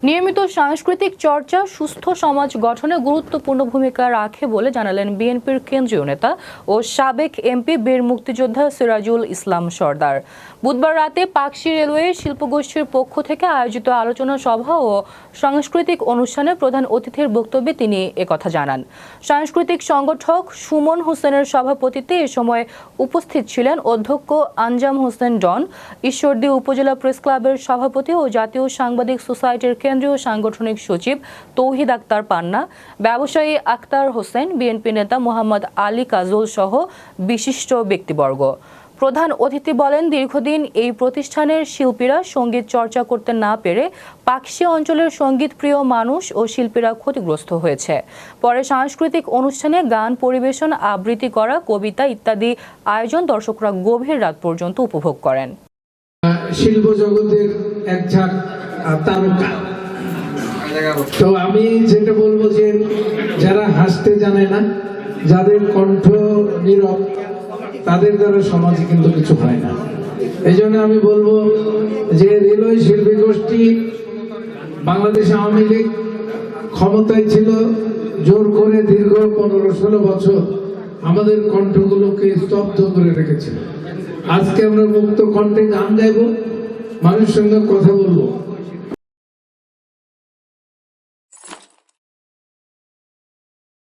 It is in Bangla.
নিয়মিত সাংস্কৃতিক চর্চা সুস্থ সমাজ গঠনে গুরুত্বপূর্ণ ভূমিকা রাখে বলে জানালেন বিএনপির কেন্দ্রীয় নেতা ও সাবেক এমপি বীর মুক্তিযোদ্ধা সিরাজুল ইসলাম সরদার। বুধবার রাতে পাকশী রেলওয়ে শিল্পগোষ্ঠীর পক্ষ থেকে আয়োজিত আলোচনা সভা ও সাংস্কৃতিক অনুষ্ঠানে প্রধান অতিথির বক্তব্যে তিনি একথা জানান। সাংস্কৃতিক সংগঠক সুমন হোসেনের সভাপতিত্বে এ সময় উপস্থিত ছিলেন অধ্যক্ষ আঞ্জাম হোসেন ডন, ঈশ্বরদী উপজেলা প্রেস ক্লাবের সভাপতি ও জাতীয় সাংবাদিক সোসাইটির কেন্দ্রীয় সাংগঠনিক সচিব তৌহিদ আক্তার পান্না, ব্যবসায়ী আক্তার হোসেন, বিএনপি নেতা মোহাম্মদ আলী কাজল সহ বিশিষ্ট ব্যক্তিবর্গ। প্রধান অতিথি বলেন, দীর্ঘদিন এই প্রতিষ্ঠানের শিল্পীরা সঙ্গীত চর্চা করতে না পেরে পাকশী অঞ্চলের সঙ্গীত প্রিয় মানুষ ও শিল্পীরা ক্ষতিগ্রস্ত হয়েছে। পরে সাংস্কৃতিক অনুষ্ঠানে গান পরিবেশন, আবৃত্তি করা, কবিতা ইত্যাদি আয়োজন দর্শকরা গভীর রাত পর্যন্ত উপভোগ করেন। শিল্প জগতের এক ঝাঁক তারকা। তো আমি যেটা বলবো যে যারা হাসতে জানে না, যাদের কণ্ঠ নীরব, তাদের দ্বারা সমাজে কিন্তু কিছু হয় না। এই জন্য আমি বলবো যে রেলওয়ে শিল্পী গোষ্ঠী, বাংলাদেশ আওয়ামী লীগ ক্ষমতায় ছিল, জোর করে দীর্ঘ 15-16 বছর আমাদের কণ্ঠগুলোকে স্তব্ধ করে রেখেছিল। আজকে আমরা মুক্ত কণ্ঠে গান গাইবো, মানুষের সঙ্গে কথা বলবো।